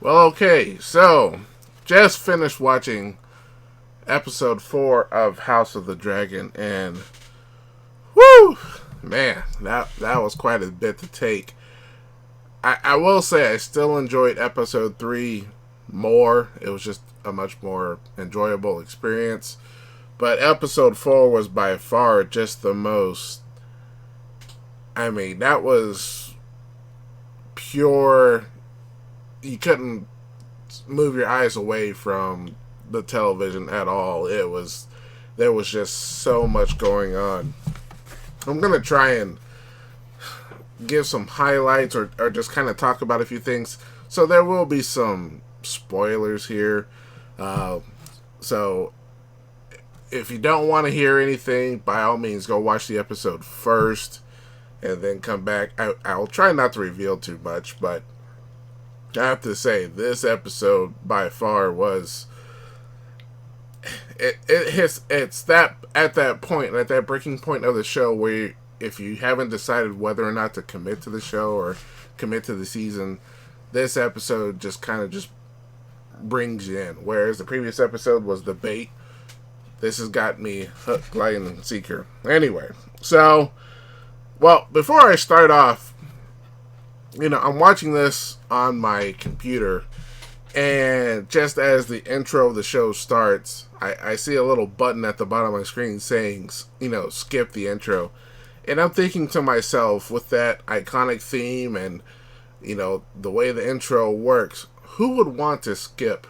Well, okay, so just finished watching episode 4 of House of the Dragon, and whoo, man, that was quite a bit to take. I will say I still enjoyed episode 3 more. It was just a much more enjoyable experience. But episode 4 was by far just the most. I mean, that was pure. You couldn't move your eyes away from the television at all. There was just so much going on. I'm gonna try and give some highlights or just kind of talk about a few things. So there will be some spoilers here. Uh, so if you don't want to hear anything, by all means, go watch the episode first and then come back. I'll try not to reveal too much, but I have to say this episode by far was it's that at that point, at that breaking point of the show where if you haven't decided whether or not to commit to the show or commit to the season, this episode just kind of just brings you in. Whereas the previous episode was the bait, this has got me hook, line, and seeker. Anyway, so before I start off, I'm watching this on my computer, and just as the intro of the show starts, I see a little button at the bottom of my screen saying, skip the intro. And I'm thinking to myself, with that iconic theme and, the way the intro works, who would want to skip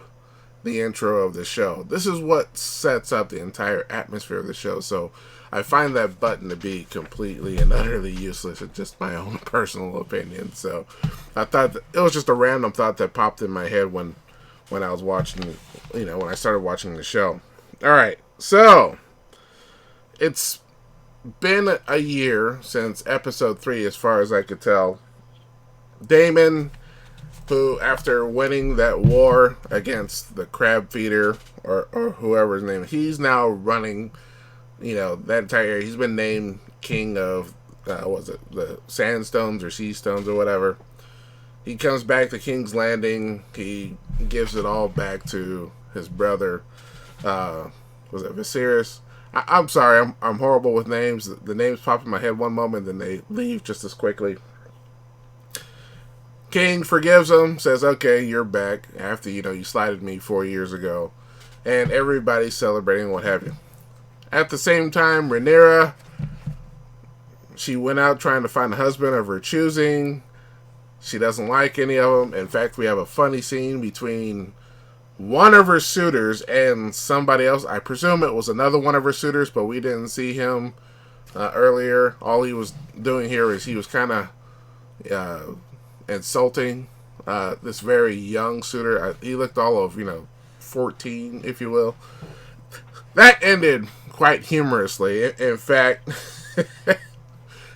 the intro of the show? This is what sets up the entire atmosphere of the show. So I find that button to be completely and utterly useless. It's just my own personal opinion. So I thought it was just a random thought that popped in my head when I was watching, when I started watching the show. All right, so it's been a year since episode 3, as far as I could tell. Damon, who, after winning that war against the crab feeder or whoever his name is, he's now running, that entire area. He's been named king of, the sandstones or sea stones or whatever. He comes back to King's Landing. He gives it all back to his brother. Was it Viserys? I'm sorry, I'm horrible with names. The names pop in my head one moment, then they leave just as quickly. King forgives him, says, okay, you're back after, you slighted me 4 years ago. And everybody's celebrating, what have you. At the same time, Rhaenyra, she went out trying to find a husband of her choosing. She doesn't like any of them. In fact, we have a funny scene between one of her suitors and somebody else. I presume it was another one of her suitors, but we didn't see him earlier. All he was doing here is he was kind of insulting this very young suitor. He looked all of 14, if you will. That ended quite humorously. In fact,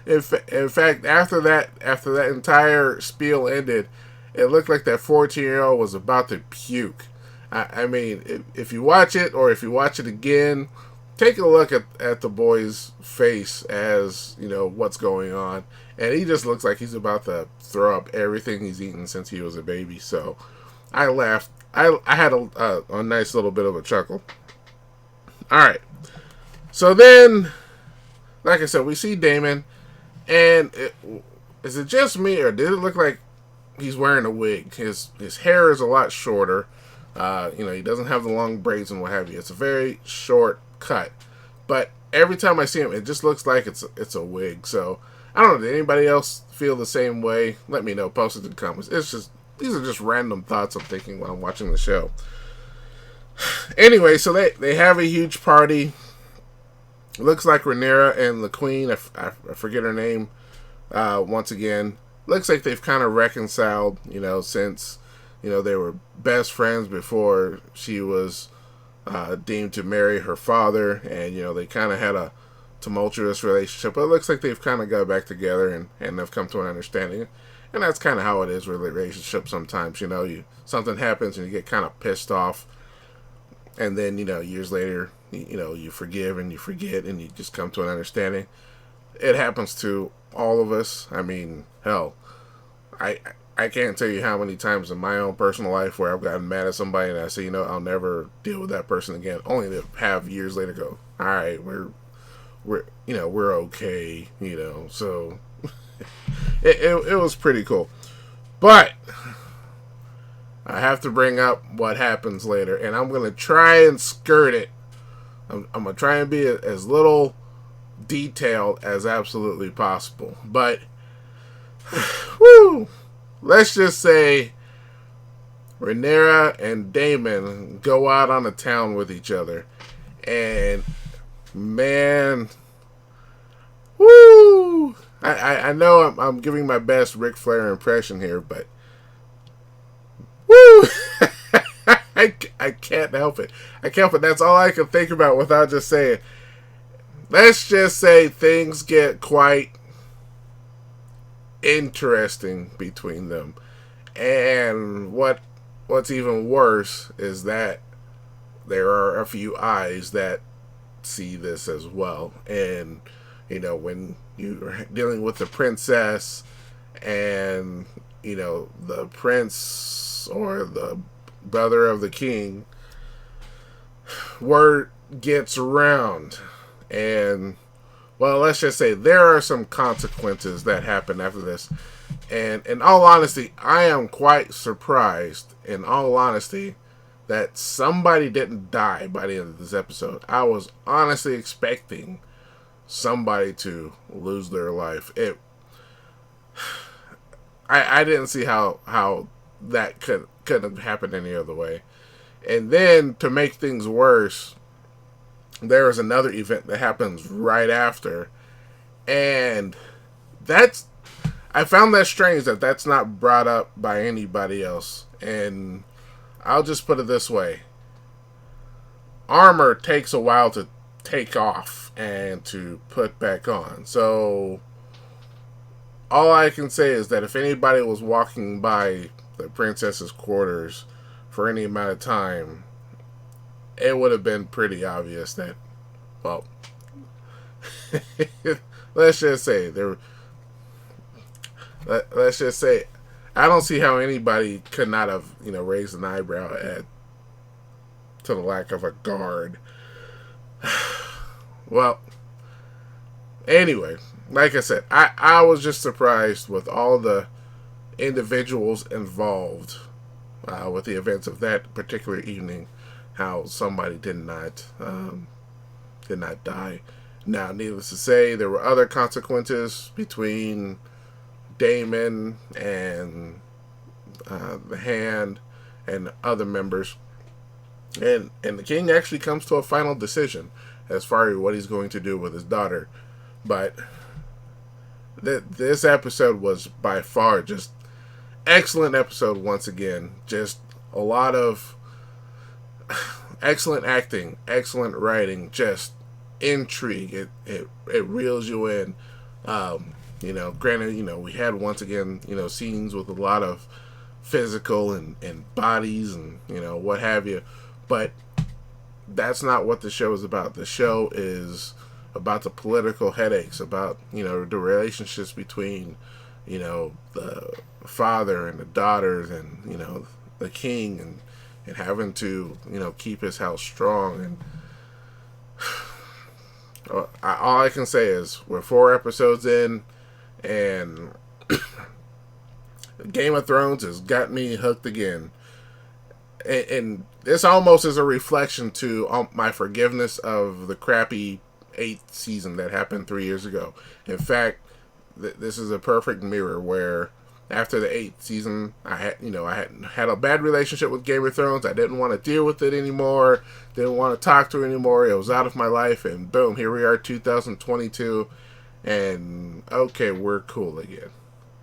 in fact, after that entire spiel ended, it looked like that 14-year-old was about to puke. I mean, if you watch it or if you watch it again, take a look at the boy's face as what's going on, and he just looks like he's about to throw up everything he's eaten since he was a baby. So I laughed. I had a nice little bit of a chuckle. All right. So then, like I said, we see Damon, and is it just me, or did it look like he's wearing a wig? His hair is a lot shorter. He doesn't have the long braids and what have you. It's a very short cut. But every time I see him, it just looks like it's a wig. So, I don't know. Did anybody else feel the same way? Let me know. Post it in the comments. These are just random thoughts I'm thinking when I'm watching the show. Anyway, so they have a huge party. It looks like Rhaenyra and the queen, I forget her name, once again. Looks like they've kind of reconciled, since, they were best friends before she was deemed to marry her father. And, they kind of had a tumultuous relationship. But it looks like they've kind of got back together and have come to an understanding. And that's kind of how it is with relationships sometimes. Something happens and you get kind of pissed off. And then, years later, you forgive and you forget and you just come to an understanding. It happens to all of us. I mean, hell, I can't tell you how many times in my own personal life where I've gotten mad at somebody and I say, I'll never deal with that person again, only to have years later go, all right, we're okay, So it was pretty cool, but I have to bring up what happens later, and I'm gonna try and skirt it. I'm gonna try and be as little detailed as absolutely possible, but whoo, let's just say Rhaenyra and Daemon go out on the town with each other, and man, woo! I know I'm giving my best Ric Flair impression here, but woo! I can't help it. I can't help it. That's all I can think about without just saying. Let's just say things get quite interesting between them. And what's even worse is that there are a few eyes that see this as well. And, when you're dealing with the princess and, the prince or the brother of the king, word gets around. And, well, let's just say there are some consequences that happen after this. And in all honesty, I am quite surprised, in all honesty, that somebody didn't die by the end of this episode. I was honestly expecting somebody to lose their life. I didn't see how that couldn't have happened any other way. And then, to make things worse, there is another event that happens right after. And I found that strange that that's not brought up by anybody else. And I'll just put it this way. Armor takes a while to take off and to put back on. So all I can say is that if anybody was walking by the princess's quarters for any amount of time, it would have been pretty obvious that, well, let's just say I don't see how anybody could not have, raised an eyebrow to the lack of a guard. Well, anyway, like I said, I was just surprised with all the individuals involved with the events of that particular evening, how somebody did not die. Now, needless to say, there were other consequences between Daemon and the Hand and other members, and the king actually comes to a final decision as far as what he's going to do with his daughter. But this episode was by far just excellent episode once again. Just a lot of excellent acting, excellent writing, just intrigue. It reels you in. Granted, we had once again, scenes with a lot of physical and bodies and, what have you. But that's not what the show is about. The show is about the political headaches, about, the relationships between, the father and the daughters and, the king and having to, keep his house strong. And all I can say is we're 4 episodes in, and Game of Thrones has got me hooked again. And this almost is a reflection to my forgiveness of the crappy 8th season that happened 3 years ago. In fact, this is a perfect mirror where after the 8th season, I had a bad relationship with Game of Thrones. I didn't want to deal with it anymore. Didn't want to talk to it anymore. It was out of my life, and boom, here we are, 2022, and okay, we're cool again.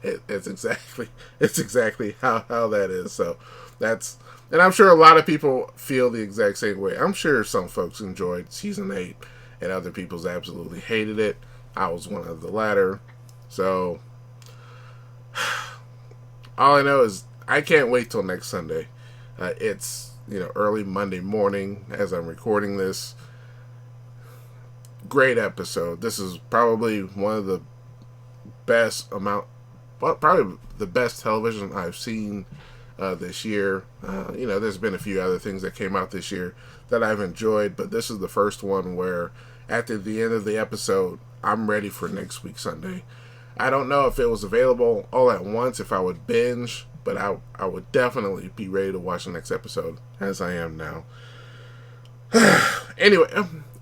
It's exactly how that is. So and I'm sure a lot of people feel the exact same way. I'm sure some folks enjoyed season 8, and other people's absolutely hated it. I was one of the latter. So all I know is I can't wait till next Sunday. It's early Monday morning as I'm recording this. Great episode. This is probably one of the best probably the best television I've seen this year. There's been a few other things that came out this year that I've enjoyed, but this is the first one where after the end of the episode, I'm ready for next week Sunday. I don't know if it was available all at once, if I would binge, but I would definitely be ready to watch the next episode, as I am now. Anyway,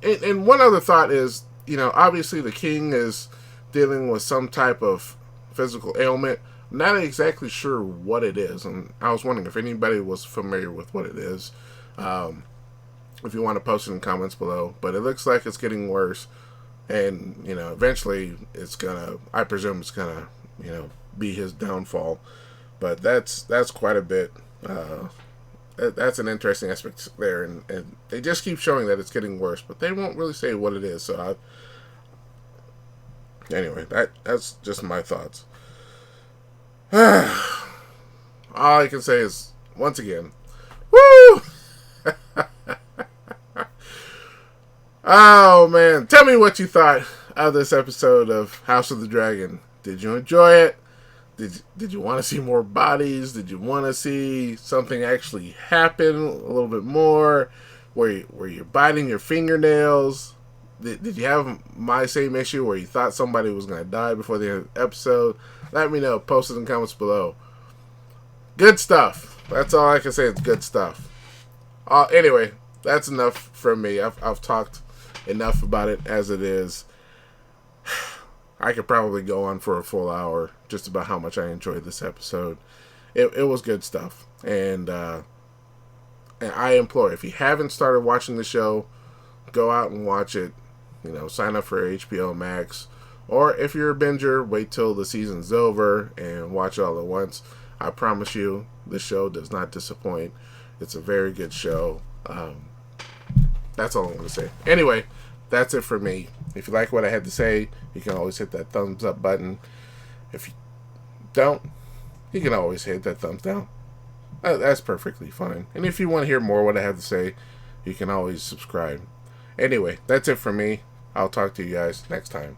and one other thought is, obviously the king is dealing with some type of physical ailment. I'm not exactly sure what it is, and I was wondering if anybody was familiar with what it is. If you want to post it in the comments below, but it looks like it's getting worse, and eventually I presume it's gonna be his downfall. But that's quite a bit. That's an interesting aspect there, and they just keep showing that it's getting worse, but they won't really say what it is. So anyway, that's just my thoughts. All I can say is, once again, woo! Oh man, tell me what you thought of this episode of House of the Dragon. Did you enjoy it? Did you want to see more bodies? Did you want to see something actually happen a little bit more? Were you biting your fingernails? Did you have my same issue where you thought somebody was going to die before the end of the episode? Let me know. Post it in the comments below. Good stuff. That's all I can say. It's good stuff. Anyway, that's enough from me. I've talked enough about it as it is. I could probably go on for a full hour just about how much I enjoyed this episode. It was good stuff. And I implore, if you haven't started watching the show, go out and watch it. Sign up for HBO Max. Or if you're a binger, wait till the season's over and watch it all at once. I promise you, the show does not disappoint. It's a very good show. That's all I'm going to say. Anyway, that's it for me. If you like what I had to say, you can always hit that thumbs up button. If you don't, you can always hit that thumbs down. That's perfectly fine. And if you want to hear more what I have to say, you can always subscribe. Anyway, that's it for me. I'll talk to you guys next time.